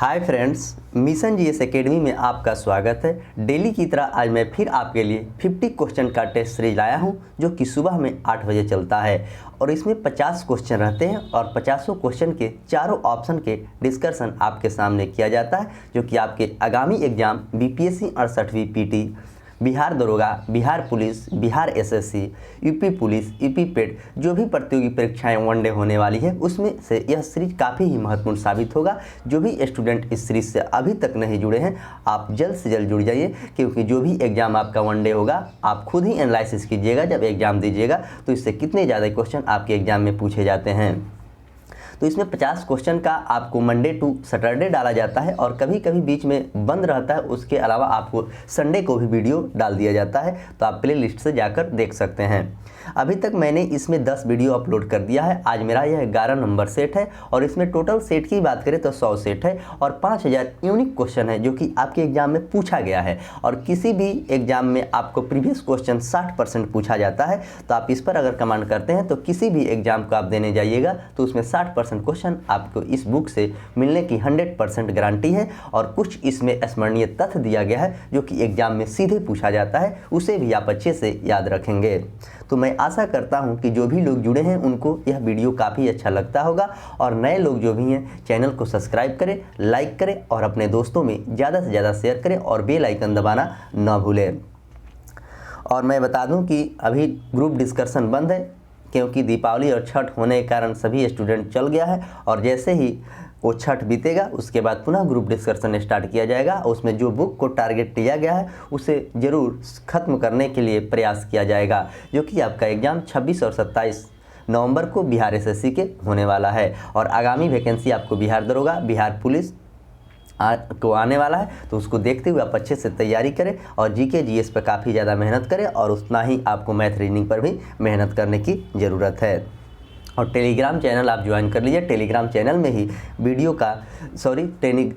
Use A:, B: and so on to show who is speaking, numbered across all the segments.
A: Hi friends, mission GS academy में आपका स्वागत है। डेली की तरह आज मैं फिर आपके लिए 50 क्वेश्चन का टेस्ट सीरीज लाया हूं, जो कि सुबह में 8 बजे चलता है और इसमें 50 क्वेश्चन रहते हैं और 50 क्वेश्चन के चारों ऑप्शन के डिस्कशन आपके सामने किया जाता है, जो कि आपके आगामी एग्जाम बीपीएससी 68वीं पीटी, बिहार दरोगा, Bihar police, Bihar SSC, UP police, UP PET, जो भी प्रतियोगी परीक्षाएं वनडे होने वाली है उसमें से यह सीरीज काफ़ी ही महत्वपूर्ण साबित होगा। जो भी स्टूडेंट इस सीरीज से अभी तक नहीं जुड़े हैं, आप जल्द से जल्द जुड़ जाइए, क्योंकि जो भी एग्जाम आपका वनडे होगा आप खुद ही एनालिसिस कीजिएगा जब एग्जाम दीजिएगा तो इससे कितने ज़्यादा क्वेश्चन आपके एग्जाम में पूछे जाते हैं। तो इसमें 50 क्वेश्चन का आपको मंडे टू सैटरडे डाला जाता है और कभी कभी बीच में बंद रहता है। उसके अलावा आपको संडे को भी वीडियो डाल दिया जाता है, तो आप प्ले लिस्ट से जाकर देख सकते हैं। अभी तक मैंने इसमें 10 वीडियो अपलोड कर दिया है। आज मेरा यह 11 नंबर सेट है और इसमें टोटल सेट की बात करें तो 100 सेट है और 5000 यूनिक क्वेश्चन है, जो कि आपके एग्जाम में पूछा गया है। और किसी भी एग्जाम में आपको प्रीवियस क्वेश्चन 60% पूछा जाता है, तो आप इस पर अगर कमांड करते हैं तो किसी भी एग्जाम को आप देने जाइएगा तो उसमें 60% क्वेश्चन आपको इस बुक से मिलने की 100% गारंटी है। और कुछ इसमें स्मरणीय तथ्य दिया गया है जो कि एग्जाम में सीधे पूछा जाता है, उसे भी आप अच्छे से याद रखेंगे। तो मैं आशा करता हूं कि जो भी लोग जुड़े हैं उनको यह वीडियो काफ़ी अच्छा लगता होगा और नए लोग जो भी हैं चैनल को सब्सक्राइब करें, लाइक करें और अपने दोस्तों में ज़्यादा से ज़्यादा शेयर करें और बेल आइकन दबाना ना भूलें। और मैं बता दूं कि अभी ग्रुप डिस्कशन बंद है, क्योंकि दीपावली और छठ होने के कारण सभी स्टूडेंट चल गया है और जैसे ही वो छठ बीतेगा उसके बाद पुनः ग्रुप डिस्कशन स्टार्ट किया जाएगा। उसमें जो बुक को टारगेट दिया गया है उसे ज़रूर ख़त्म करने के लिए प्रयास किया जाएगा, जो कि आपका एग्ज़ाम 26 और 27 नवंबर को बिहार एसएससी के होने वाला है। और आगामी वैकेंसी आपको बिहार दरोगा, बिहार पुलिस को आने वाला है, तो उसको देखते हुए आप अच्छे से तैयारी करें और जीके जीएस पर काफ़ी ज़्यादा मेहनत करें और उतना ही आपको मैथ रीजनिंग पर भी मेहनत करने की ज़रूरत है। और टेलीग्राम चैनल आप ज्वाइन कर लीजिए। टेलीग्राम चैनल में ही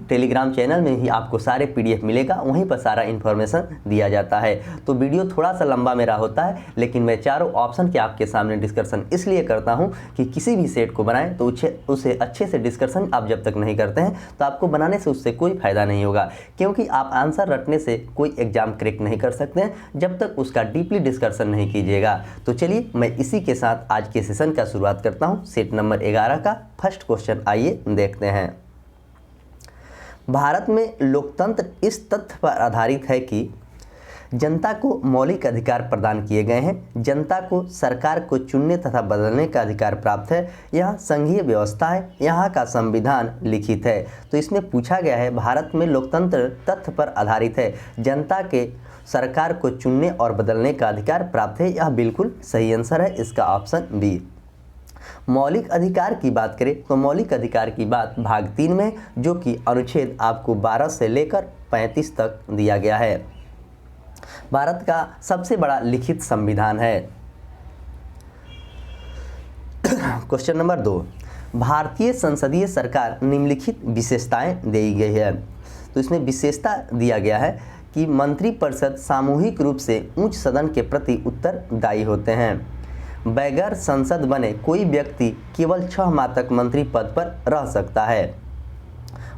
A: टेलीग्राम चैनल में ही आपको सारे पीडीएफ मिलेगा, वहीं पर सारा इन्फॉर्मेशन दिया जाता है। तो वीडियो थोड़ा सा लंबा मेरा होता है, लेकिन मैं चारों ऑप्शन के आपके सामने डिस्कशन इसलिए करता हूं कि किसी भी सेट को बनाएं तो उसे अच्छे से डिस्कशन आप जब तक नहीं करते हैं तो आपको बनाने से उससे कोई फ़ायदा नहीं होगा, क्योंकि आप आंसर रटने से कोई एग्जाम क्रैक नहीं कर सकते हैं जब तक उसका डीपली डिस्कशन नहीं कीजिएगा। तो चलिए मैं इसी के साथ आज के सेशन का शुरुआत करता हूं। सेट नंबर 11 का फर्स्ट क्वेश्चन आइए देखते हैं। भारत में लोकतंत्र इस तथ्य पर आधारित है कि जनता को मौलिक अधिकार प्रदान किए गए हैं, जनता को सरकार को चुनने तथा बदलने का अधिकार प्राप्त है, यह संघीय व्यवस्था है, यहाँ का संविधान लिखित है। तो इसमें पूछा गया है भारत में लोकतंत्र तथ्य पर आधारित है, जनता के सरकार को चुनने और बदलने का अधिकार प्राप्त है। यह बिल्कुल सही आंसर है, इसका ऑप्शन बी। मौलिक अधिकार की बात करें तो मौलिक अधिकार की बात भाग 3 में, जो कि अनुच्छेद आपको 12 से लेकर 35 तक दिया गया है। भारत का सबसे बड़ा लिखित संविधान है। क्वेश्चन नंबर 2, भारतीय संसदीय सरकार निम्नलिखित विशेषताएं दी गई है। तो इसमें विशेषता दिया गया है कि मंत्रिपरिषद सामूहिक रूप से उच्च सदन के प्रति उत्तरदायी होते हैं, बगैर संसद बने कोई व्यक्ति केवल 6 माह तक मंत्री पद पर रह सकता है,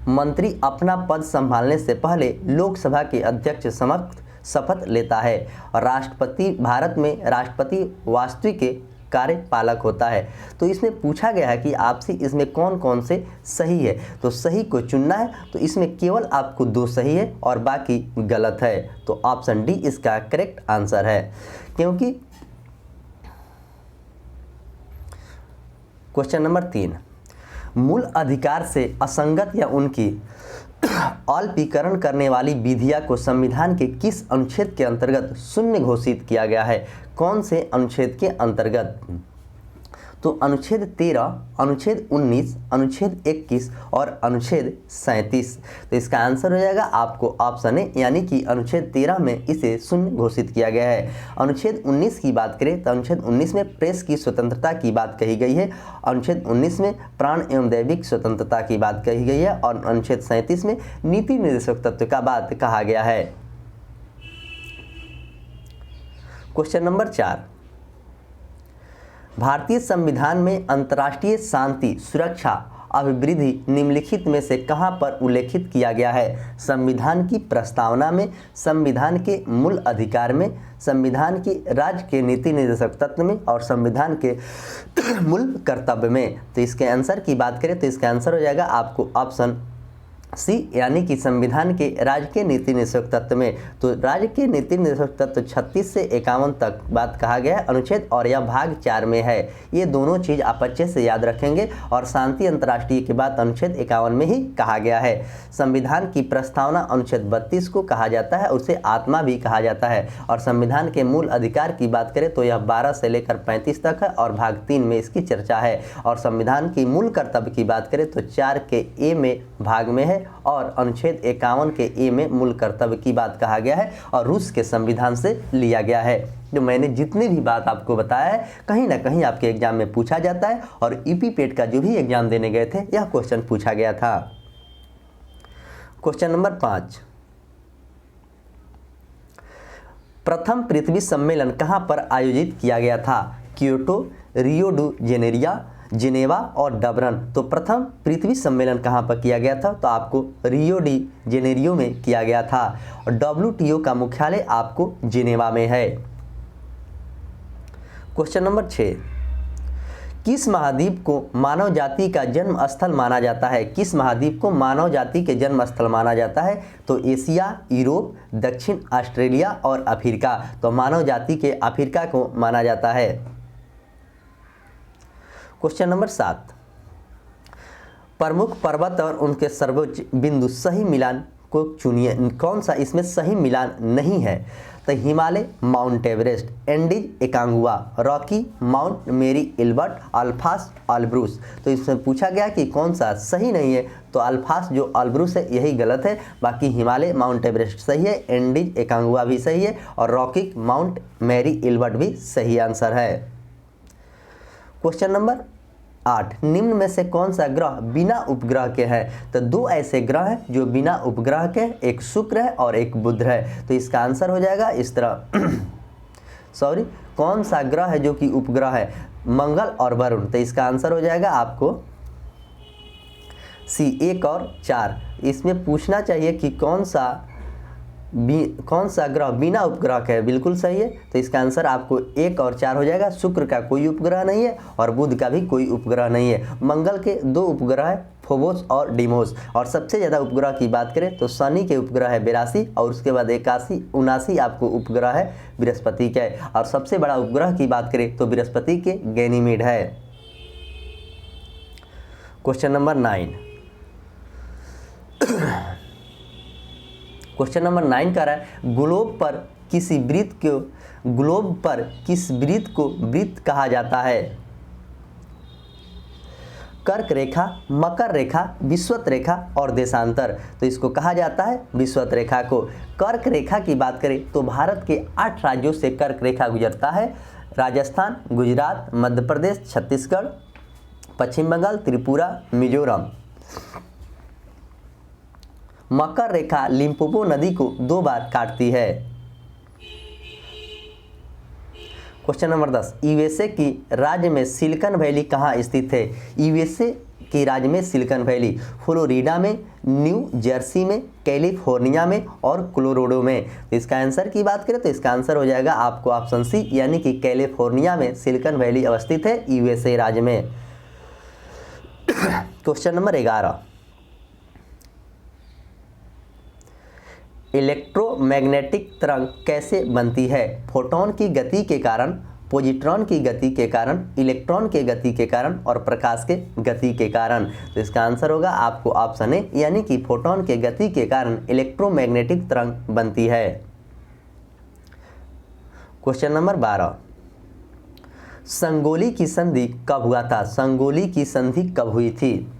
A: मंत्री अपना पद संभालने से पहले लोकसभा के अध्यक्ष समक्ष शपथ लेता है और भारत में राष्ट्रपति वास्तविक कार्यपालक होता है। तो इसमें पूछा गया है कि आपसे इसमें कौन कौन से सही है, तो सही को चुनना है। तो इसमें केवल आपको 2 सही है और बाकी गलत है, तो ऑप्शन डी इसका करेक्ट आंसर है। क्योंकि क्वेश्चन नंबर 3, मूल अधिकार से असंगत या उनकी अल्पीकरण करने वाली विधियां को संविधान के किस अनुच्छेद के अंतर्गत शून्य घोषित किया गया है? कौन से अनुच्छेद के अंतर्गत? तो अनुच्छेद 13, अनुच्छेद 19, अनुच्छेद 21 और अनुच्छेद 37। तो इसका आंसर हो जाएगा आपको ऑप्शन ए, यानी कि अनुच्छेद 13 में इसे शून्य घोषित किया गया है। अनुच्छेद 19 की बात करें तो अनुच्छेद 19 में प्रेस की स्वतंत्रता की बात कही गई है, अनुच्छेद 19 में प्राण एवं दैविक स्वतंत्रता की बात कही गई है और अनुच्छेद 37 में नीति निर्देशक तत्व का बात कहा गया है। क्वेश्चन नंबर 4, भारतीय संविधान में अंतर्राष्ट्रीय शांति, सुरक्षा अभिवृद्धि निम्नलिखित में से कहाँ पर उल्लेखित किया गया है? संविधान की प्रस्तावना में, संविधान के मूल अधिकार में, संविधान की राज्य के नीति निर्देशक तत्व में और संविधान के मूल कर्तव्य में। तो इसके आंसर की बात करें तो इसका आंसर हो जाएगा आपको ऑप्शन सी, यानी कि संविधान के राज्य के नीति निर्देशक तत्व में। तो राज्य के नीति निर्देशक तत्व 36 से 51 तक बात कहा गया है अनुच्छेद, और यह भाग 4 में है। ये दोनों चीज़ आप अच्छे से याद रखेंगे। और शांति अंतर्राष्ट्रीय की बात अनुच्छेद 51 में ही कहा गया है। संविधान की प्रस्तावना अनुच्छेद 32 को कहा जाता है, उसे आत्मा भी कहा जाता है। और संविधान के मूल अधिकार की बात करें तो यह 12 से लेकर 35 तक है और भाग 3 में इसकी चर्चा है। और संविधान की मूल कर्तव्य की बात करें तो 4 के ए में भाग में है और अनुच्छेद 51 के ए में मूल कर्तव्य की बात कहा गया है और रूस के संविधान से लिया गया है। जो मैंने जितनी भी बात आपको बताया है कहीं ना कहीं आपके एग्जाम में पूछा जाता है और ईपी पेट का जो भी एग्जाम देने गए थे यह क्वेश्चन पूछा गया था। क्वेश्चन नंबर 5, प्रथम पृथ्वी सम्मेलन कहां पर आयोजित किया गया था? Kyoto, Rio do Janeiro, Geneva और डबरन। तो प्रथम पृथ्वी सम्मेलन कहाँ पर किया गया था? तो आपको रियो डी जेनेरियो में किया गया था। और WTO का मुख्यालय आपको जिनेवा में है। क्वेश्चन नंबर 6, किस महाद्वीप को मानव जाति का जन्म स्थल माना जाता है? किस महाद्वीप को मानव जाति के जन्म स्थल माना जाता है? तो एशिया, यूरोप, दक्षिण ऑस्ट्रेलिया और अफ्रीका। तो मानव जाति के अफ्रीका को माना जाता है। क्वेश्चन नंबर 7, प्रमुख पर्वत और उनके सर्वोच्च बिंदु सही मिलान को चुनिए। कौन सा इसमें सही मिलान नहीं है? तो Himalaya, mount Everest, Andes एकांगुआ, Rocky, mount मेरी एल्बर्ट, अल्फास अल्ब्रूस। तो इसमें पूछा गया कि कौन सा सही नहीं है? तो अल्फास जो अल्ब्रूस है यही गलत है। बाकी हिमालय, माउंट एवरेस्ट सही है, एंडीज एकांगुआ भी सही है और रॉकी, माउंट मेरी एल्बर्ट भी सही आंसर है। क्वेश्चन नंबर 8, निम्न में से कौन सा ग्रह बिना उपग्रह के है? तो 2 ऐसे ग्रह हैं जो बिना उपग्रह के, एक शुक्र है और एक बुध है। तो इसका आंसर हो जाएगा इस तरह सॉरी, कौन सा ग्रह है जो कि उपग्रह है? मंगल और वरुण। तो इसका आंसर हो जाएगा आपको सी, 1 और 4। इसमें पूछना चाहिए कि कौन सा ग्रह बिना उपग्रह के है। बिल्कुल सही है। तो इसका आंसर आपको 1 और 4 हो जाएगा। शुक्र का कोई उपग्रह नहीं है और बुध का भी कोई उपग्रह नहीं है। मंगल के 2 उपग्रह है, फोबोस और डिमोस। और सबसे ज़्यादा उपग्रह की बात करें तो शनि के उपग्रह है 82 और उसके बाद 81, 79 आपको उपग्रह है बृहस्पति के। और सबसे बड़ा उपग्रह की बात करें तो बृहस्पति के गैनीमेड है। क्वेश्चन नंबर 9, क्वेश्चन नंबर 9 कह रहा है ग्लोब पर किस वृत्त को वृत्त कहा जाता है? कर्क रेखा, मकर रेखा, विषुवत रेखा और देशांतर। तो इसको कहा जाता है विषुवत रेखा को। कर्क रेखा की बात करें तो भारत के 8 राज्यों से कर्क रेखा गुजरता है। राजस्थान, गुजरात, मध्य प्रदेश, छत्तीसगढ़, पश्चिम बंगाल, त्रिपुरा, मिजोरम। मकर रेखा लिम्पोपो नदी को 2 बार काटती है। क्वेश्चन नंबर 10, यूएसए की राज्य में सिलिकॉन वैली कहाँ स्थित है? यूएसए की राज्य में सिलिकॉन वैली फ्लोरिडा में, न्यू जर्सी में, कैलिफोर्निया में और कोलोराडो में। तो इसका आंसर की बात करें तो इसका आंसर हो जाएगा आपको ऑप्शन सी, यानी कि कैलिफोर्निया में सिलिकॉन वैली अवस्थित है यूएसए राज्य में। क्वेश्चन नंबर 11, इलेक्ट्रोमैग्नेटिक तरंग कैसे बनती है? फोटोन की गति के कारण, पॉजिट्रॉन की गति के कारण, इलेक्ट्रॉन के गति के कारण और प्रकाश के गति के कारण। तो इसका आंसर होगा आपको ऑप्शन ए, यानी कि फोटोन के गति के कारण इलेक्ट्रोमैग्नेटिक तरंग बनती है। क्वेश्चन नंबर 12, संगोली की संधि कब हुआ था? संगोली की संधि कब हुई थी?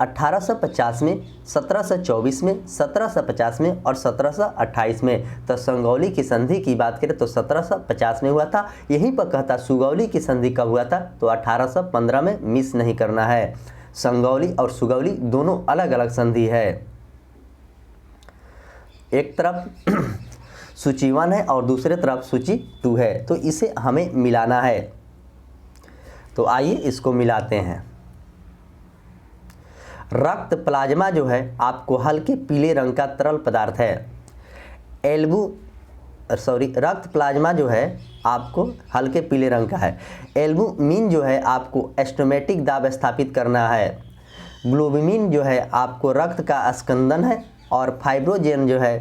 A: 1850 में, 1724 में, 1750 में और 1728 में। तो संगौली की संधि की बात करें तो 1750 में हुआ था। यहीं पर कहता सुगौली की संधि कब हुआ था? तो 1815 में, मिस नहीं करना है। संगौली और सुगौली दोनों अलग अलग संधि है। एक तरफ सूची 1 है और दूसरे तरफ सूची 2 है, तो इसे हमें मिलाना है। तो आइए इसको मिलाते हैं। रक्त प्लाज्मा जो है आपको हल्के पीले रंग का तरल पदार्थ है। रक्त प्लाज्मा जो है आपको हल्के पीले रंग का है। एल्बुमिन जो है आपको एस्टोमेटिक दाब स्थापित करना है। ग्लोबुमिन जो है आपको रक्त का स्कंदन है। और फाइब्रोजेन जो है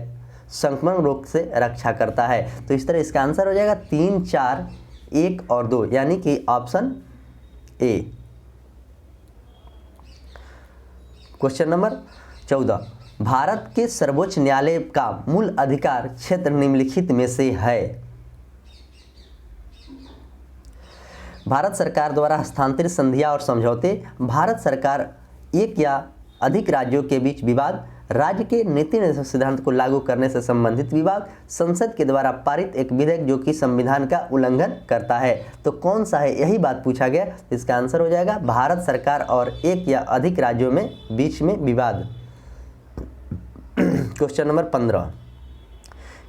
A: संक्रमण रोग से रक्षा करता है। तो इस तरह इसका आंसर हो जाएगा 3, 4, 1 और 2, यानी कि option A. Question number 14, Bharat के सर्वोच्च न्यायालय का मूल अधिकार क्षेत्र निम्नलिखित में से है। भारत सरकार द्वारा हस्तांतरित संधियां और समझौते, भारत सरकार एक या अधिक राज्यों के बीच विवाद, राज्य के नीति निर्देशक सिद्धांत को लागू करने से संबंधित विवाद, संसद के द्वारा पारित एक विधेयक जो कि संविधान का उल्लंघन करता है। तो कौन सा है, यही बात पूछा गया। इसका आंसर हो जाएगा भारत सरकार और एक या अधिक राज्यों में बीच में विवाद। क्वेश्चन नंबर 15,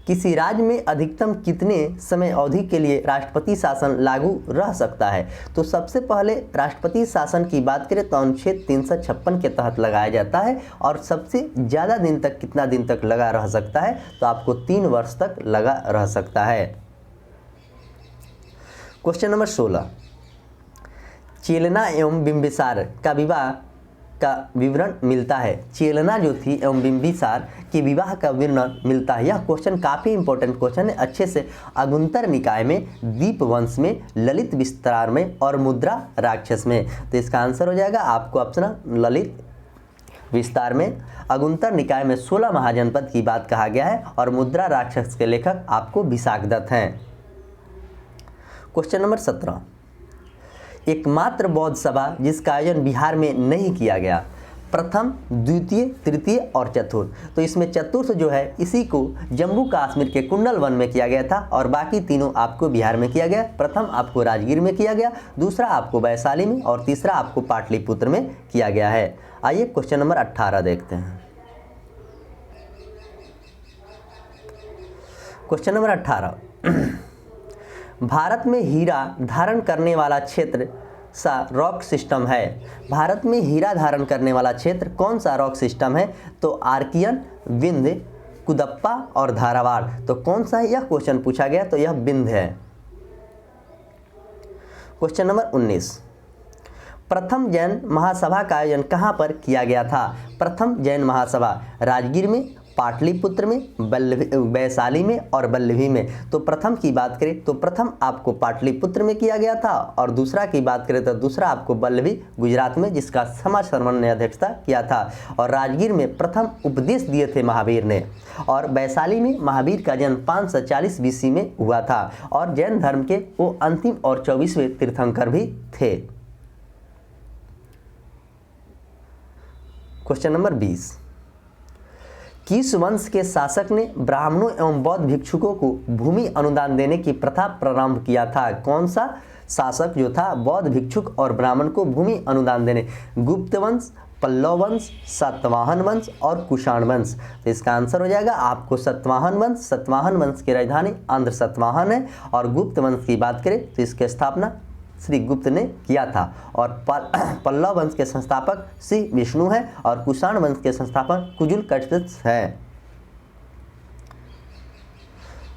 A: किसी राज्य में अधिकतम कितने समय अवधि के लिए राष्ट्रपति शासन लागू रह सकता है। तो सबसे पहले राष्ट्रपति शासन की बात करें तो अनुच्छेद 356 के तहत लगाया जाता है। और सबसे ज़्यादा दिन तक कितना दिन तक लगा रह सकता है, तो आपको 3 वर्ष तक लगा रह सकता है। क्वेश्चन नंबर 16, चेलना एवं बिंबिसार का विवाह का विवरण मिलता है। चेलना जो थी एवं बिंबिसार के विवाह का विवरण मिलता है। यह क्वेश्चन काफ़ी इंपॉर्टेंट क्वेश्चन है, अच्छे से अगुंतर निकाय में, दीपवंश में, ललित विस्तार में और मुद्रा राक्षस में। तो इसका आंसर हो जाएगा आपको ऑप्शन ललित विस्तार में। अगुंतर निकाय में 16 महाजनपद की बात कहा गया है और मुद्रा राक्षस के लेखक आपको विशाखदत्त हैं। क्वेश्चन नंबर 17, एकमात्र बौद्ध सभा जिसका आयोजन बिहार में नहीं किया गया। प्रथम, द्वितीय, तृतीय और चतुर्थ। तो इसमें चतुर्थ जो है इसी को जम्मू कश्मीर के कुंडल वन में किया गया था और बाकी तीनों आपको बिहार में किया गया। प्रथम आपको राजगीर में किया गया, दूसरा आपको वैशाली में और तीसरा आपको पाटलिपुत्र में किया गया है। आइए क्वेश्चन नंबर 18 देखते हैं। क्वेश्चन नंबर 18, भारत में हीरा धारण करने वाला क्षेत्र सा रॉक सिस्टम है। भारत में हीरा धारण करने वाला क्षेत्र कौन सा रॉक सिस्टम है। तो आर्कियन, विंध्य, कुदप्पा और धारावाड़। तो कौन सा है, यह क्वेश्चन पूछा गया, तो यह विंध्य है। क्वेश्चन नंबर 19, प्रथम जैन महासभा का आयोजन कहाँ पर किया गया था। प्रथम जैन महासभा राजगीर में, पाटलिपुत्र में, वैशाली में और बल्लभी में। तो प्रथम की बात करें तो प्रथम आपको पाटलिपुत्र में किया गया था और दूसरा की बात करें तो दूसरा आपको बल्लभी गुजरात में, जिसका समा शर्मन ने अध्यक्षता किया था। और राजगीर में प्रथम उपदेश दिए थे महावीर ने। और वैशाली में महावीर का जन्म 540 BC में हुआ था और जैन धर्म के वो अंतिम और 24वें तीर्थंकर भी थे। क्वेश्चन नंबर 20, किस वंश के शासक ने ब्राह्मणों एवं बौद्ध भिक्षुकों को भूमि अनुदान देने की प्रथा प्रारंभ किया था। कौन सा शासक जो था बौद्ध भिक्षुक और ब्राह्मण को भूमि अनुदान देने। गुप्त वंश, पल्लव वंश, सातवाहन वंश और कुषाण वंश। तो इसका आंसर हो जाएगा आपको सातवाहन वंश। सातवाहन वंश की राजधानी आंध्र सातवाहन है। और गुप्त वंश की बात करें तो इसकी स्थापना श्री गुप्त ने किया था। और पल्लव वंश के संस्थापक श्री विष्णु है और कुषाण वंश के संस्थापक कुजुल कटित्स है।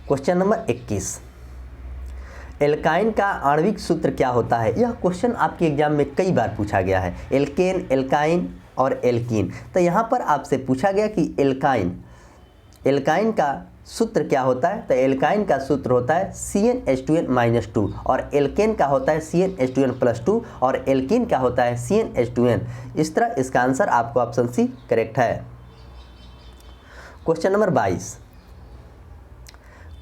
A: क्वेश्चन नंबर 21, एल्काइन का आणविक सूत्र क्या होता है। यह क्वेश्चन आपके एग्जाम में कई बार पूछा गया है। एल्केन, एल्काइन और एल्कीन। तो यहाँ पर आपसे पूछा गया कि एल्काइन का सूत्र क्या होता है। तो एल्काइन का सूत्र होता है CnH2n-2 और एल्केन का होता है CnH2n+2 और एल्कीन का होता है CnH2n। इस तरह इसका आंसर आपको ऑप्शन सी करेक्ट है। क्वेश्चन नंबर 22,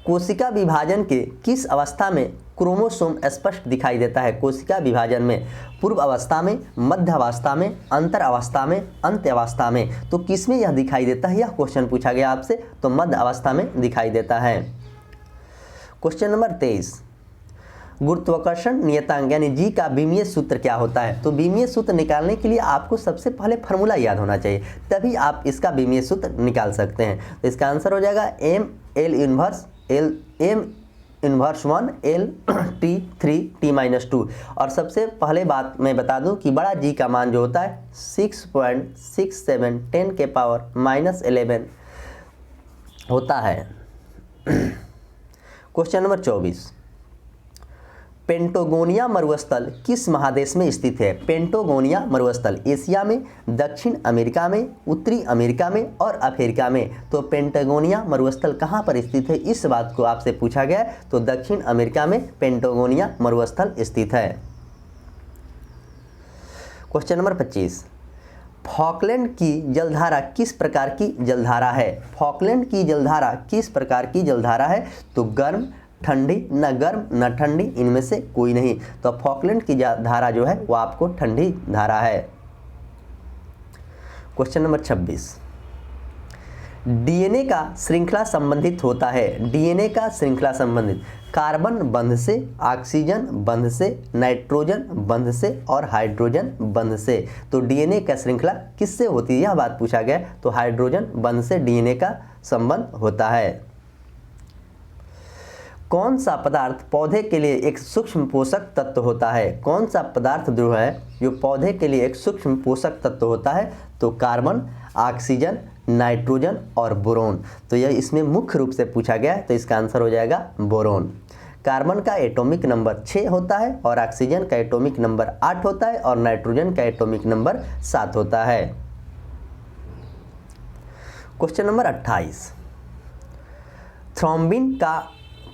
A: कोशिका विभाजन के किस अवस्था में क्रोमोसोम स्पष्ट दिखाई देता है। कोशिका विभाजन में पूर्व अवस्था में, मध्य अवस्था में, अंतर अवस्था में, अंत्य अवस्था में। तो किस में यह दिखाई देता है, यह क्वेश्चन पूछा गया आपसे। तो मध्य अवस्था में दिखाई देता है। क्वेश्चन नंबर 23, गुरुत्वाकर्षण नियतांक यानी जी का बीमीय सूत्र क्या होता है। तो बीमीय सूत्र निकालने के लिए आपको सबसे पहले फार्मूला याद होना चाहिए, तभी आप इसका बीमीय सूत्र निकाल सकते हैं। तो इसका आंसर हो जाएगा M L inverse inverse 1 L T 3 T-2। और सबसे पहले बात मैं बता दूं कि बड़ा जी का मान जो होता है 6.67 10 के पावर -11 होता है। क्वेश्चन नंबर 24, पेंटागोनिया मरुस्थल किस महादेश में स्थित है? पेंटागोनिया मरुस्थल एशिया में, दक्षिण अमेरिका में, उत्तरी अमेरिका में और अफ्रीका में। तो पेंटागोनिया मरुस्थल कहाँ पर स्थित है, इस बात को आपसे पूछा गया है। तो दक्षिण अमेरिका में पेंटागोनिया मरुस्थल स्थित है। क्वेश्चन नंबर 25, फॉकलैंड की जलधारा किस प्रकार की जलधारा है? फॉकलैंड की जलधारा किस प्रकार की जलधारा है? तो गर्म, ठंडी, न गर्म न ठंडी, इनमें से कोई नहीं। तो फॉकलैंड की धारा जो है वो आपको ठंडी धारा है। क्वेश्चन नंबर 26, डीएनए का श्रृंखला संबंधित होता है। डीएनए का श्रृंखला संबंधित कार्बन बंध से, ऑक्सीजन बंध से, नाइट्रोजन बंध से और हाइड्रोजन बंध से। तो डीएनए का श्रृंखला किससे होती है, यह बात पूछा गया। तो हाइड्रोजन बंध से डीएनए का संबंध होता है। कौन सा पदार्थ पौधे के लिए एक सूक्ष्म पोषक तत्व होता है? कौन सा पदार्थ जो है जो पौधे के लिए एक सूक्ष्म पोषक तत्व होता है? तो कार्बन, ऑक्सीजन, नाइट्रोजन और बोरोन। तो यह इसमें मुख्य रूप से पूछा गया है। तो इसका आंसर हो जाएगा बोरोन। कार्बन का एटॉमिक नंबर 6 होता है और ऑक्सीजन का एटॉमिक नंबर 8 होता है और नाइट्रोजन का एटॉमिक नंबर 7 होता है। क्वेश्चन नंबर 28,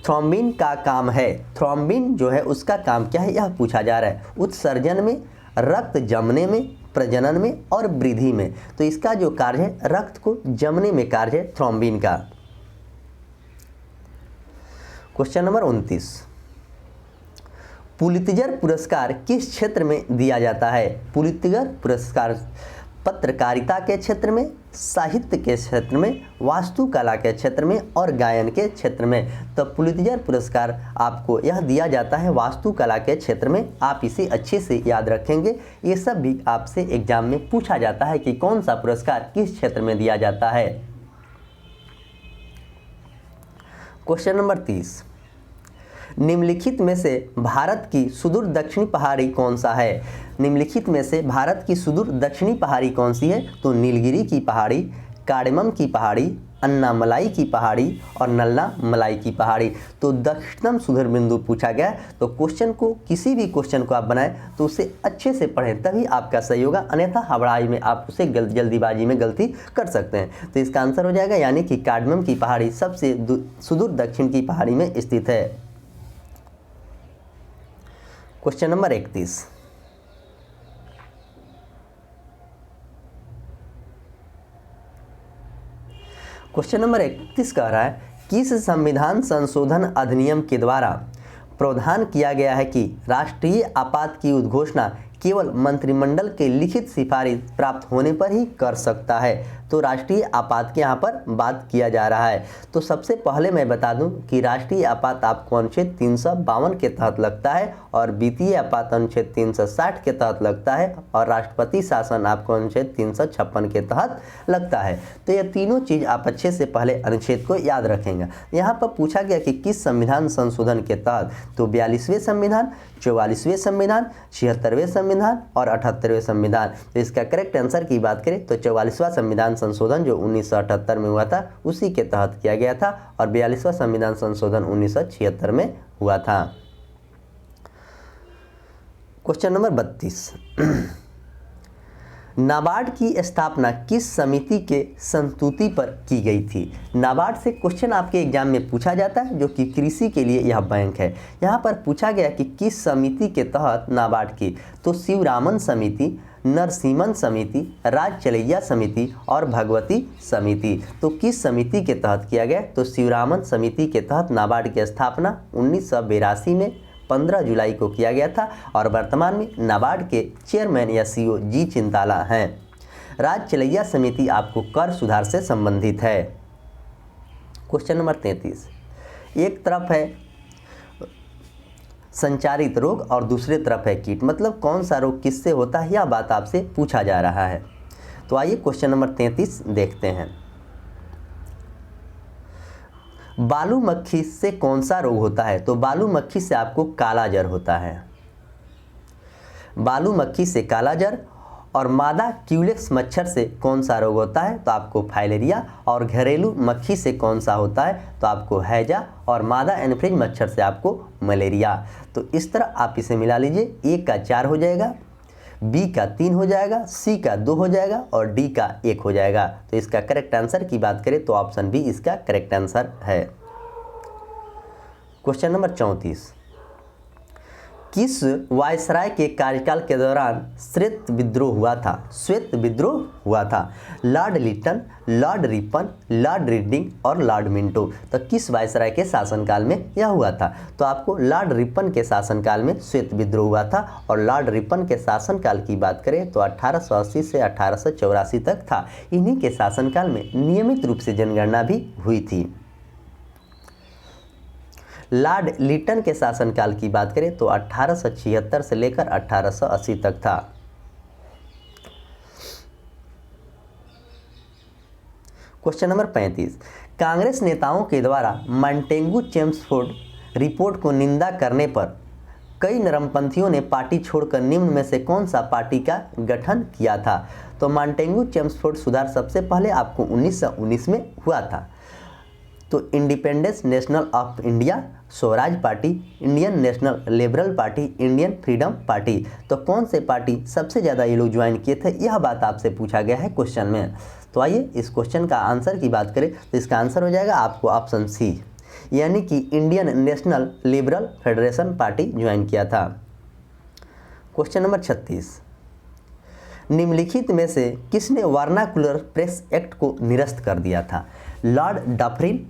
A: थ्रोम्बिन का काम है। थ्रोम्बिन जो है उसका काम क्या है, यह पूछा जा रहा है। उत्सर्जन में, रक्त जमने में, प्रजनन में और वृद्धि में। तो इसका जो कार्य है, रक्त को जमने में कार्य है थ्रोम्बिन का। क्वेश्चन नंबर 29, पुलित्जर पुरस्कार किस क्षेत्र में दिया जाता है? पुलित्जर पुरस्कार पत्रकारिता के क्षेत्र में, साहित्य के क्षेत्र में, वास्तुकला के क्षेत्र में और गायन के क्षेत्र में। तो पुलित्जर पुरस्कार आपको यह दिया जाता है वास्तुकला के क्षेत्र में। आप इसे अच्छे से याद रखेंगे। ये सब भी आपसे एग्जाम में पूछा जाता है कि कौन सा पुरस्कार किस क्षेत्र में दिया जाता है। क्वेश्चन नंबर 30, निम्नलिखित में से भारत की सुदूर दक्षिणी पहाड़ी कौन सा है? निम्नलिखित में से भारत की सुदूर दक्षिणी पहाड़ी कौन सी है? तो नीलगिरी की पहाड़ी, कार्डेमम की पहाड़ी, अन्नामलाई की पहाड़ी और नल्ला मलाई की पहाड़ी। तो दक्षिणतम सुदूर बिंदु पूछा गया। तो क्वेश्चन को, किसी भी क्वेश्चन को आप बनाएं तो उसे अच्छे से पढ़ें, तभी आपका सही होगा। अन्यथा हबड़ाई में आप उसे जल्दीबाजी में गलती कर सकते हैं। तो इसका आंसर हो जाएगा यानी कि कार्डेमम की पहाड़ी सबसे सुदूर दक्षिण की पहाड़ी में स्थित है। क्वेश्चन नंबर 31, क्वेश्चन नंबर 31 कह रहा है, किस संविधान संशोधन अधिनियम के द्वारा प्रावधान किया गया है कि राष्ट्रीय आपात की उद्घोषणा केवल मंत्रिमंडल के लिखित सिफारिश प्राप्त होने पर ही कर सकता है? तो राष्ट्रीय आपात के यहाँ पर बात किया जा रहा है। तो सबसे पहले मैं बता दूं कि राष्ट्रीय आपात आपको अनुच्छेद 352 के तहत लगता है और वित्तीय आपात अनुच्छेद 360 के तहत लगता है और राष्ट्रपति शासन आपको अनुच्छेद 356 के तहत लगता है। तो ये तीनों चीज़ आप अच्छे से पहले अनुच्छेद को याद रखेंगे। यहाँ पर पूछा गया कि किस संविधान संशोधन के तहत? तो 42वें संविधान, 44वें संविधान, 76वें संविधान और 78वें संविधान। तो इसका करेक्ट आंसर की बात करें तो 44वां संविधान संशोधन जो 1978 में हुआ था उसी के तहत किया गया था और 42वां संविधान संशोधन 1976 में हुआ था। क्वेश्चन नंबर 32, नाबार्ड की स्थापना किस समिति के संस्तुति पर की गई थी? नाबार्ड से क्वेश्चन आपके एग्जाम में पूछा जाता है जो कि कृषि के लिए यह बैंक है। यहाँ पर पूछा गया कि किस समिति के तहत नाबार्ड की? तो शिवरामन समिति, नरसिम्हन समिति, राज चलैया समिति और भगवती समिति। तो किस समिति के तहत किया गया? तो शिवरामन समिति के तहत नाबार्ड की स्थापना 1982 में 15 जुलाई को किया गया था और वर्तमान में नाबार्ड के चेयरमैन या सीईओ जी चिंताला हैं। राज चलैया समिति आपको कर सुधार से संबंधित है। क्वेश्चन नंबर 33, एक तरफ है संचारित रोग और दूसरे तरफ है कीट, मतलब कौन सा रोग किससे होता है, यह बात आपसे पूछा जा रहा है। तो आइए क्वेश्चन नंबर 33 देखते हैं। बालू मक्खी से कौन सा रोग होता है? तो बालू मक्खी से आपको काला जर होता है। बालू मक्खी से काला जर। और मादा क्यूलेक्स मच्छर से कौन सा रोग होता है? तो आपको फाइलेरिया। और घरेलू मक्खी से कौन सा होता है? तो आपको हैजा। और मादा एनफ्लूएंजा मच्छर से आपको मलेरिया। तो इस तरह आप इसे मिला लीजिए, ए का 4 हो जाएगा, बी का 3 हो जाएगा, सी का 2 हो जाएगा और डी का 1 हो जाएगा। तो इसका करेक्ट आंसर की बात करें तो ऑप्शन बी इसका करेक्ट आंसर है। क्वेश्चन नंबर 34, किस वायसराय के कार्यकाल के दौरान श्वेत विद्रोह हुआ था? श्वेत विद्रोह हुआ था। Lord Lytton, Lord Ripon, Lord Reading और लॉर्ड मिंटो। तो किस वायसराय के शासनकाल में यह हुआ था? तो आपको लॉर्ड रिपन के शासनकाल में श्वेत विद्रोह हुआ था। और लॉर्ड रिपन के शासनकाल की बात करें तो 1880 से 1884 तक था। इन्हीं के शासनकाल में नियमित रूप से जनगणना भी हुई थी। लॉर्ड लिटन के शासनकाल की बात करें तो 1876 से लेकर 1880 तक था। क्वेश्चन नंबर 35, कांग्रेस नेताओं के द्वारा मॉन्टेगू चेम्सफोर्ड रिपोर्ट को निंदा करने पर कई नरमपंथियों ने पार्टी छोड़कर निम्न में से कौन सा पार्टी का गठन किया था? तो मॉन्टेगू चेम्सफोर्ड सुधार सबसे पहले आपको 1919 में हुआ था। तो independence national of India, Swaraj party, Indian national liberal party, Indian freedom party. तो कौन से पार्टी सबसे ज़्यादा ये लोग ज्वाइन किए थे, यह बात आपसे पूछा गया है क्वेश्चन में। तो आइए इस क्वेश्चन का आंसर की बात करें तो इसका आंसर हो जाएगा आपको ऑप्शन सी, यानी कि Indian national liberal federation party join किया था। क्वेश्चन नंबर 36, निम्नलिखित में से किसने वर्नाकुलर प्रेस एक्ट को निरस्त कर दिया था? Lord Dufferin,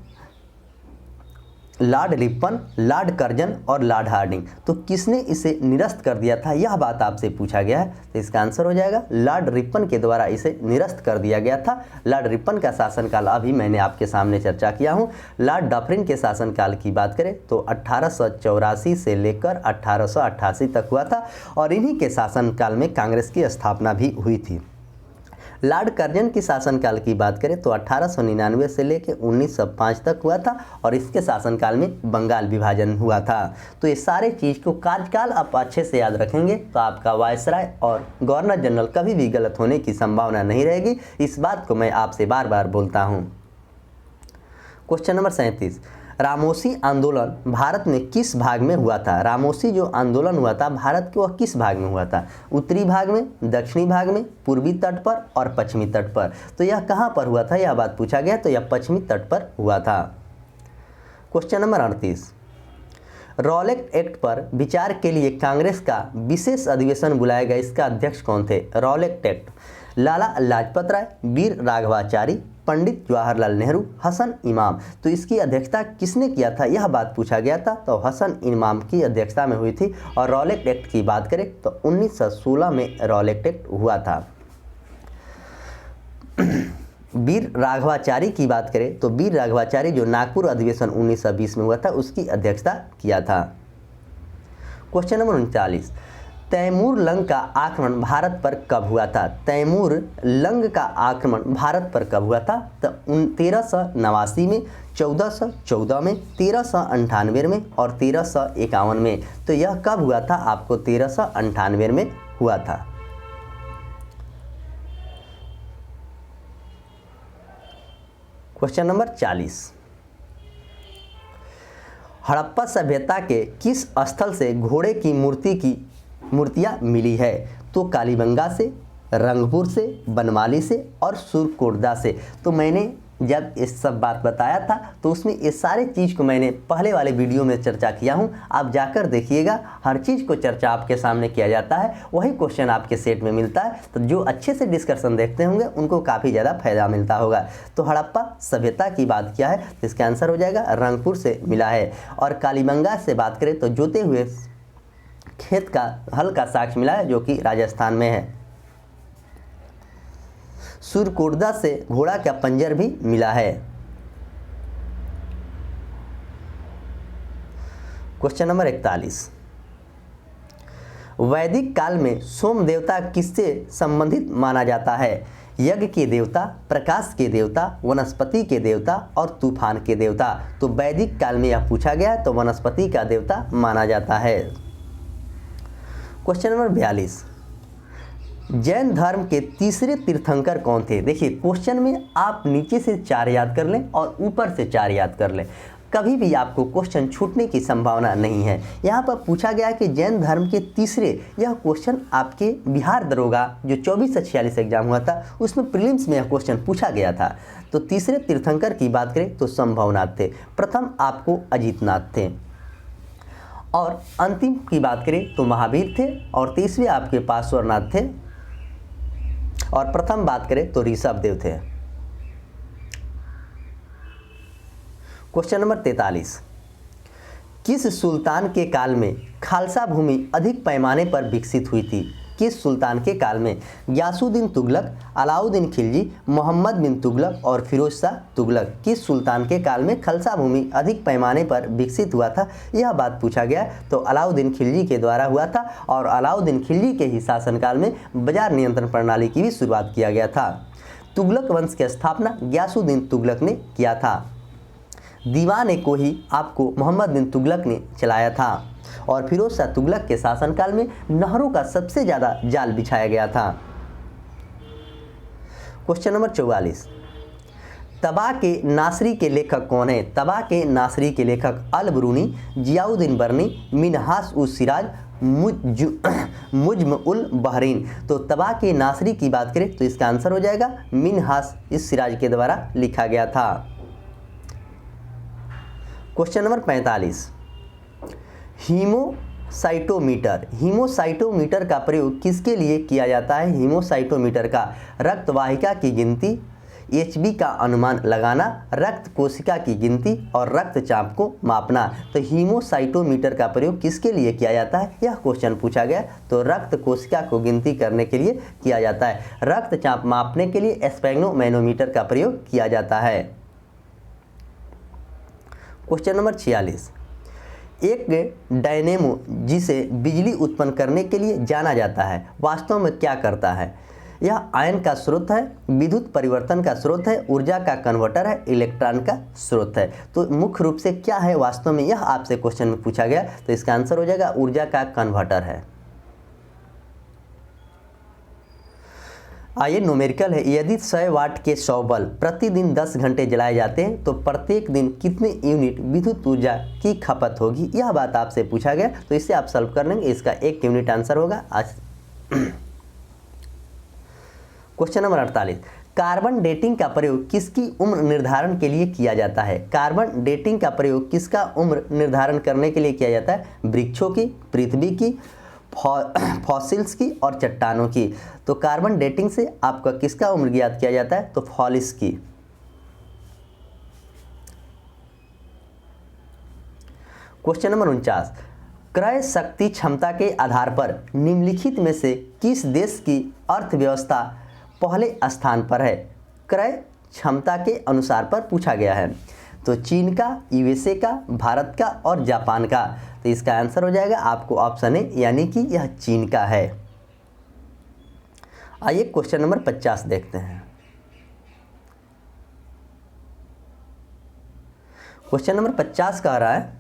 A: Lord Ripon, Lord Curzon और लॉर्ड हार्डिंग। तो किसने इसे निरस्त कर दिया था, यह बात आपसे पूछा गया है। तो इसका आंसर हो जाएगा लॉर्ड रिपन के द्वारा इसे निरस्त कर दिया गया था। लॉर्ड रिपन का शासनकाल अभी मैंने आपके सामने चर्चा किया हूँ। लॉर्ड डफरिन के शासनकाल की बात करें तो 1884 से लेकर 1888 तक हुआ था और इन्हीं के शासनकाल में कांग्रेस की स्थापना भी हुई थी। लॉर्ड कर्जन की शासनकाल की बात करें तो 1899 से लेकर 1905 तक हुआ था और इसके शासनकाल में बंगाल विभाजन हुआ था। तो ये सारे चीज़ को कार्यकाल आप अच्छे से याद रखेंगे तो आपका वायसराय और गवर्नर जनरल कभी भी गलत होने की संभावना नहीं रहेगी। इस बात को मैं आपसे बार बार बोलता हूँ। क्वेश्चन नंबर 37, रामोसी आंदोलन भारत में किस भाग में हुआ था? रामोसी जो आंदोलन हुआ था भारत के वह किस भाग में हुआ था? उत्तरी भाग में, दक्षिणी भाग में, पूर्वी तट पर और पश्चिमी तट पर। तो यह कहाँ पर हुआ था, यह बात पूछा गया। तो यह पश्चिमी तट पर हुआ था। क्वेश्चन नंबर 38, रॉलेट एक्ट पर विचार के लिए कांग्रेस का विशेष अधिवेशन बुलाया गया, इसका अध्यक्ष कौन थे? रॉलेट एक्ट, लाला लाजपत राय, वीर राघवाचारी, पंडित जवाहरलाल नेहरू, हसन इमाम। तो इसकी अध्यक्षता किसने किया था, यह बात पूछा गया था। तो हसन इमाम की अध्यक्षता में हुई थी। और रॉलेट एक्ट की बात करें तो 1916 में रॉलेट एक्ट हुआ था। वीर राघवाचारी की बात करें तो वीर राघवाचारी जो नागपुर अधिवेशन 1920 में हुआ था उसकी अध्यक्षता किया था। क्वेश्चन नंबर 39, तैमूर लंग का आक्रमण भारत पर कब हुआ था? तैमूर लंग का आक्रमण भारत पर कब हुआ था? तो 1389 में, 1414 में, 1398 में और 1351 में। तो यह कब हुआ था? आपको 1398 में हुआ था। क्वेश्चन नंबर 40, हड़प्पा सभ्यता के किस स्थल से घोड़े की मूर्तियाँ मिली है? तो कालीबंगा से, रंगपुर से, बनमाली से और सुरकोटदा से। तो मैंने जब इस सब बात बताया था तो उसमें इस सारे चीज़ को मैंने पहले वाले वीडियो में चर्चा किया हूँ। आप जाकर देखिएगा, हर चीज़ को चर्चा आपके सामने किया जाता है। वही क्वेश्चन आपके सेट में मिलता है। तो जो अच्छे से डिस्कशन देखते होंगे उनको काफ़ी ज़्यादा फायदा मिलता होगा। तो हड़प्पा सभ्यता की बात किया है तो इसका आंसर हो जाएगा रंगपुर से मिला है। और कालीबंगा से बात करें तो जोते हुए खेत का हल का साक्ष्य मिला है जो कि राजस्थान में है। सुरकोटदा से घोड़ा का पंजर भी मिला है। क्वेश्चन नंबर 41, वैदिक काल में सोम देवता किससे संबंधित माना जाता है? यज्ञ के देवता, प्रकाश के देवता, वनस्पति के देवता और तूफान के देवता। तो वैदिक काल में यह पूछा गया तो वनस्पति का देवता माना जाता है। क्वेश्चन नंबर 42, जैन धर्म के तीसरे तीर्थंकर कौन थे? देखिए क्वेश्चन में आप नीचे से 4 याद कर लें और ऊपर से 4 याद कर लें, कभी भी आपको क्वेश्चन छूटने की संभावना नहीं है। यहाँ पर पूछा गया कि जैन धर्म के तीसरे, यह क्वेश्चन आपके बिहार दरोगा जो 24 से 46 एग्जाम हुआ था उसमें प्रीलिम्स में यह क्वेश्चन पूछा गया था। तो तीसरे तीर्थंकर की बात करें तो संभवनाथ थे, प्रथम आपको अजीतनाथ थे, और अंतिम की बात करें तो महावीर थे, और तीसरे आपके पार्श्वनाथ थे, और प्रथम बात करें तो ऋषभदेव थे। क्वेश्चन नंबर 43, किस सुल्तान के काल में खालसा भूमि अधिक पैमाने पर विकसित हुई थी? किस सुल्तान के काल में? गयासुद्दीन तुगलक, अलाउद्दीन खिलजी, मोहम्मद बिन तुगलक और फिरोज शाह तुगलक। किस सुल्तान के काल में खालसा भूमि अधिक पैमाने पर विकसित हुआ था, यह बात पूछा गया। तो अलाउद्दीन खिलजी के द्वारा हुआ था, और अलाउद्दीन खिलजी के ही शासनकाल में बाजार नियंत्रण प्रणाली की भी शुरुआत किया गया था। तुगलक वंश की स्थापना गयासुद्दीन तुगलक ने किया था। दीवाने को ही आपको मोहम्मद बिन तुगलक ने चलाया था, और फिरोज शाह तुगलक के शासनकाल में नहरों का सबसे ज़्यादा जाल बिछाया गया था। क्वेश्चन नंबर 44, तबा के नासरी के लेखक कौन है? तबा के नासरी के लेखक अल बरूनी, जियाउद्दीन बरनी, मिनहास उस सिराज, मुज्म उल बहरीन। तो तबा के नासरी की बात करें तो इसका आंसर हो जाएगा मिनहास इस सिराज के द्वारा लिखा गया था। Question number 45, haemocytometer. हीमोसाइटोमीटर का प्रयोग किसके लिए किया जाता है? हीमोसाइटोमीटर का रक्त वाहिका की गिनती, एचबी का अनुमान लगाना, रक्त कोशिका की गिनती और रक्तचाप को मापना। तो हीमोसाइटोमीटर का प्रयोग किसके लिए किया जाता है, यह क्वेश्चन पूछा गया। तो रक्त कोशिका को गिनती करने के लिए किया जाता है। रक्तचाप मापने के लिए स्पेग्नोमैनोमीटर का प्रयोग किया जाता है। क्वेश्चन नंबर 46, एक डायनेमो जिसे बिजली उत्पन्न करने के लिए जाना जाता है वास्तव में क्या करता है? यह आयन का स्रोत है, विद्युत परिवर्तन का स्रोत है, ऊर्जा का कन्वर्टर है, इलेक्ट्रॉन का स्रोत है। तो मुख्य रूप से क्या है वास्तव में, यह आपसे क्वेश्चन में पूछा गया। तो इसका आंसर हो जाएगा ऊर्जा का कन्वर्टर है। आइए न्यूमेरिकल है, यदि 100 वाट के 100 बल्ब प्रतिदिन 10 घंटे जलाए जाते हैं तो प्रत्येक दिन कितने यूनिट विद्युत ऊर्जा की खपत होगी, यह बात आपसे पूछा गया। तो इसे आप सॉल्व कर लेंगे, इसका 1 यूनिट आंसर होगा आज। क्वेश्चन नंबर 48, कार्बन डेटिंग का प्रयोग किसकी उम्र निर्धारण के लिए किया जाता है? कार्बन डेटिंग का प्रयोग किसका उम्र निर्धारण करने के लिए किया जाता है? वृक्षों की, पृथ्वी की, फॉसिल्स की और चट्टानों की। तो कार्बन डेटिंग से आपका किसका उम्र ज्ञात किया जाता है? तो फॉसिल्स की। क्वेश्चन नंबर 49, क्रय शक्ति क्षमता के आधार पर निम्नलिखित में से किस देश की अर्थव्यवस्था पहले स्थान पर है? क्रय क्षमता के अनुसार पर पूछा गया है। तो चीन का, यूएसए का, भारत का और जापान का। तो इसका आंसर हो जाएगा आपको ऑप्शन ए, यानी कि यह चीन का है। आइए क्वेश्चन नंबर 50 देखते हैं। क्वेश्चन नंबर 50 कह रहा है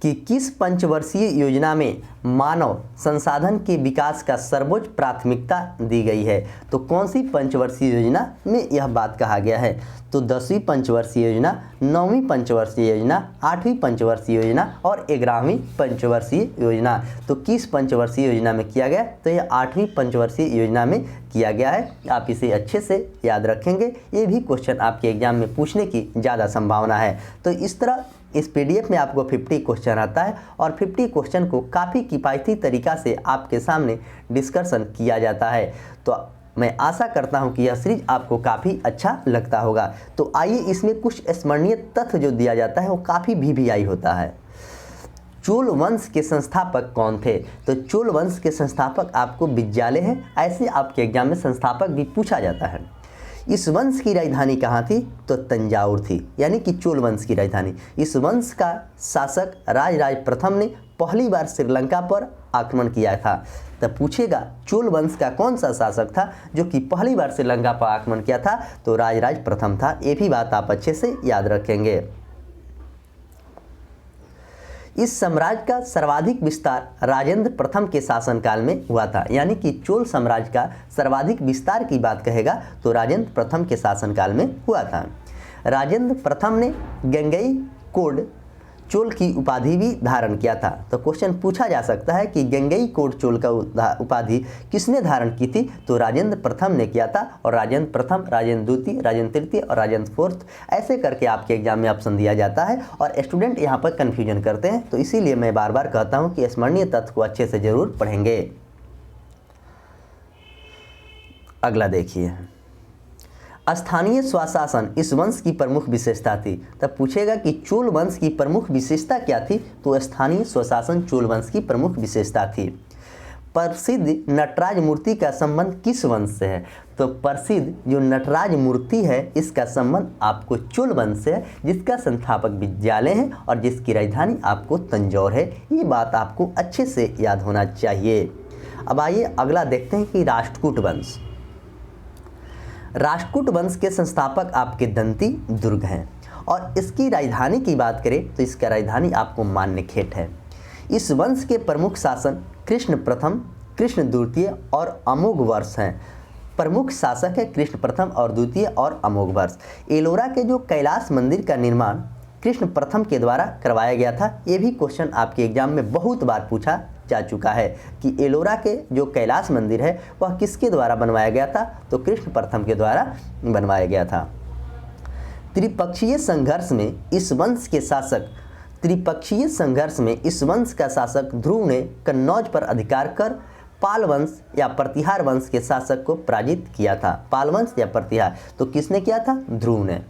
A: कि किस पंचवर्षीय योजना में मानव संसाधन के विकास का सर्वोच्च प्राथमिकता दी गई है? तो कौन सी पंचवर्षीय योजना में यह बात कहा गया है? तो 10वीं पंचवर्षीय योजना, 9वीं पंचवर्षीय योजना, 8वीं पंचवर्षीय योजना और 11वीं पंचवर्षीय योजना। तो किस पंचवर्षीय योजना में किया गया? तो यह 8वीं पंचवर्षीय योजना में किया गया है। आप इसे अच्छे से याद रखेंगे, ये भी क्वेश्चन आपके एग्जाम में पूछने की ज़्यादा संभावना है। तो इस तरह इस पीडीएफ में आपको 50 क्वेश्चन आता है, और 50 क्वेश्चन को काफ़ी किफ़ायती तरीक़ा से आपके सामने डिस्कशन किया जाता है। तो मैं आशा करता हूं कि यह सीरीज आपको काफ़ी अच्छा लगता होगा। तो आइए इसमें कुछ स्मरणीय तथ्य जो दिया जाता है वो काफ़ी VVI होता है। चोल वंश के संस्थापक कौन थे? तो चोल वंश के संस्थापक आपको विद्यालय है, ऐसे आपके एग्जाम में संस्थापक भी पूछा जाता है। इस वंश की राजधानी कहाँ थी? तो तंजावुर थी, यानी कि चोल वंश की राजधानी। इस वंश का शासक राजराज प्रथम ने पहली बार श्रीलंका पर आक्रमण किया था। तब पूछेगा चोल वंश का कौन सा शासक था जो कि पहली बार श्रीलंका पर आक्रमण किया था, तो राजराज प्रथम था। ये भी बात आप अच्छे से याद रखेंगे। इस साम्राज्य का सर्वाधिक विस्तार राजेंद्र प्रथम के शासनकाल में हुआ था, यानी कि चोल साम्राज्य का सर्वाधिक विस्तार की बात कहेगा तो राजेंद्र प्रथम के शासनकाल में हुआ था। राजेंद्र प्रथम ने गंगईकोंड चोल की उपाधि भी धारण किया था। तो क्वेश्चन पूछा जा सकता है कि गंगईकोंड चोल का उपाधि किसने धारण की थी, तो राजेंद्र प्रथम ने किया था। और राजेंद्र प्रथम, राजेंद्र द्वितीय, राजेंद्र तृतीय और राजेंद्र फोर्थ, ऐसे करके आपके एग्जाम में ऑप्शन दिया जाता है और स्टूडेंट यहाँ पर कन्फ्यूजन करते हैं। तो इसीलिए मैं बार बार कहता हूँ कि स्मरणीय तथ्य को अच्छे से जरूर पढ़ेंगे। अगला देखिए, स्थानीय स्वशासन इस वंश की प्रमुख विशेषता थी। तब पूछेगा कि चोल वंश की प्रमुख विशेषता क्या थी, तो स्थानीय स्वशासन चोल वंश की प्रमुख विशेषता थी। प्रसिद्ध नटराज मूर्ति का संबंध किस वंश से है, तो प्रसिद्ध जो नटराज मूर्ति है इसका संबंध आपको चोल वंश से है, जिसका संस्थापक विद्यालय है और जिसकी राजधानी आपको तंजौर है। ये बात आपको अच्छे से याद होना चाहिए। अब आइए अगला देखते हैं कि राष्ट्रकूट वंश। राष्ट्रकूट वंश के संस्थापक आपके दंती दुर्ग हैं और इसकी राजधानी की बात करें तो इसका राजधानी आपको मान्यखेट है। इस वंश के प्रमुख शासन कृष्ण प्रथम, कृष्ण द्वितीय और अमोघ वर्ष हैं। प्रमुख शासक है कृष्ण प्रथम और द्वितीय और अमोघ वर्ष। एलोरा के जो कैलाश मंदिर का निर्माण कृष्ण प्रथम के द्वारा करवाया गया था। ये भी क्वेश्चन आपके एग्जाम में बहुत बार पूछा जा चुका है कि एलोरा के जो कैलाश मंदिर है वह किसके द्वारा बनवाया गया था, तो कृष्ण प्रथम के द्वारा बनवाया गया था। त्रिपक्षीय संघर्ष में इस वंश का शासक ध्रुव ने कन्नौज पर अधिकार कर पाल वंश या प्रतिहार वंश के शासक को पराजित किया था। पाल वंश या प्रतिहार, तो किसने किया था, ध्रुव ने।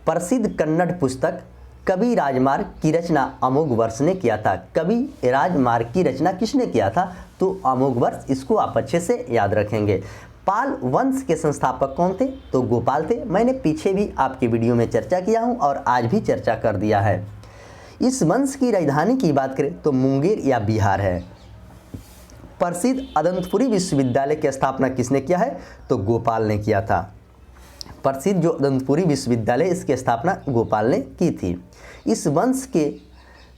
A: प्रसिद्ध कन्नड़ पुस्तक कवि राजमार्ग की रचना अमोघ वर्ष ने किया था। कवि राजमार्ग की रचना किसने किया था, तो अमोघ वर्ष। इसको आप अच्छे से याद रखेंगे। पाल वंश के संस्थापक कौन थे, तो गोपाल थे। मैंने पीछे भी आपकी वीडियो में चर्चा किया हूं और आज भी चर्चा कर दिया है। इस वंश की राजधानी की बात करें तो मुंगेर या बिहार है। प्रसिद्ध अदंतपुरी विश्वविद्यालय की स्थापना किसने किया है, तो गोपाल ने किया था। प्रसिद्ध जो अदंतपुरी विश्वविद्यालय, इसकी स्थापना गोपाल ने की थी। इस वंश के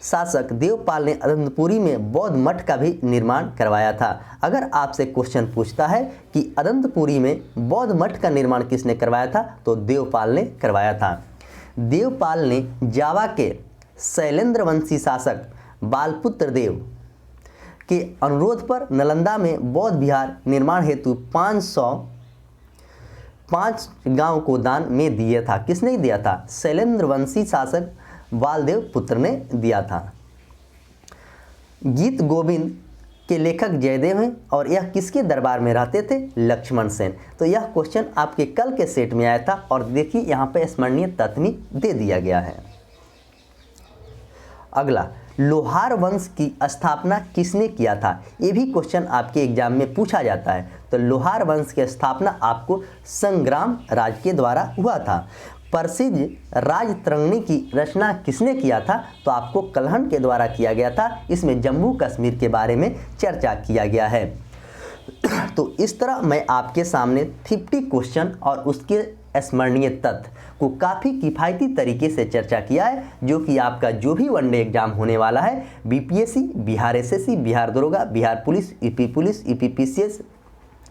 A: शासक देवपाल ने अदंतपुरी में बौद्ध मठ का भी निर्माण करवाया था। अगर आपसे क्वेश्चन पूछता है कि अदंतपुरी में बौद्ध मठ का निर्माण किसने करवाया था, तो देवपाल ने करवाया था। देवपाल ने जावा के शैलेंद्र वंशी शासक बालपुत्र देव के अनुरोध पर नालंदा में बौद्ध विहार निर्माण हेतु 505 गांव को दान में दिया था। किसने दिया था, शैलेंद्र वंशी शासक बालदेव पुत्र ने दिया था। गीत गोविंद के लेखक जयदेव हैं और यह किसके दरबार में रहते थे, लक्ष्मण सेन। तो यह क्वेश्चन आपके कल के सेट में आया था और देखिए यहाँ पे स्मरणीय तथ्य दे दिया गया है। अगला, लोहार वंश की स्थापना किसने किया था, ये भी क्वेश्चन आपके एग्जाम में पूछा जाता है। तो लोहार वंश की स्थापना आपको संग्राम राज के द्वारा हुआ था। प्रसिद्ध राजतरंगिणी की रचना किसने किया था, तो आपको कल्हण के द्वारा किया गया था। इसमें जम्मू कश्मीर के बारे में चर्चा किया गया है। तो इस तरह मैं आपके सामने 50 क्वेश्चन और उसके स्मरणीय तथ्य को काफ़ी किफ़ायती तरीके से चर्चा किया है, जो कि आपका जो भी वनडे एग्जाम होने वाला है, बीपीएससी, बिहार एसएससी, बिहार दरोगा, Bihar police, UP PCS,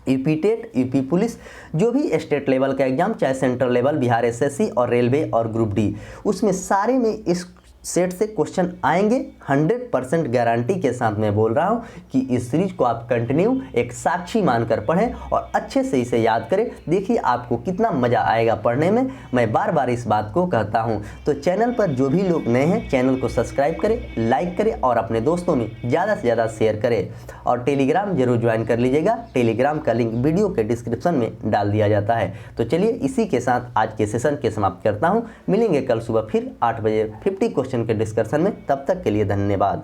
A: UP TET, UP police, जो भी स्टेट लेवल का एग्जाम, चाहे सेंट्रल लेवल, बिहार एसएससी और रेलवे और ग्रुप डी, उसमें सारे में इस सेट से क्वेश्चन आएंगे। 100% गारंटी के साथ मैं बोल रहा हूं कि इस सीरीज को आप कंटिन्यू एक साक्षी मानकर पढ़ें और अच्छे से इसे याद करें। देखिए आपको कितना मज़ा आएगा पढ़ने में, मैं बार बार इस बात को कहता हूं। तो चैनल पर जो भी लोग नए हैं, चैनल को सब्सक्राइब करें, लाइक करें और अपने दोस्तों में ज़्यादा से ज़्यादा शेयर करें। और टेलीग्राम जरूर ज्वाइन कर लीजिएगा। टेलीग्राम का लिंक वीडियो के डिस्क्रिप्शन में डाल दिया जाता है। तो चलिए इसी के साथ आज के सेशन के समाप्त करता हूँ। मिलेंगे कल सुबह फिर 8 बजे 50 क्वेश्चन के डिस्कशन में। तब तक के लिए धन्यवाद।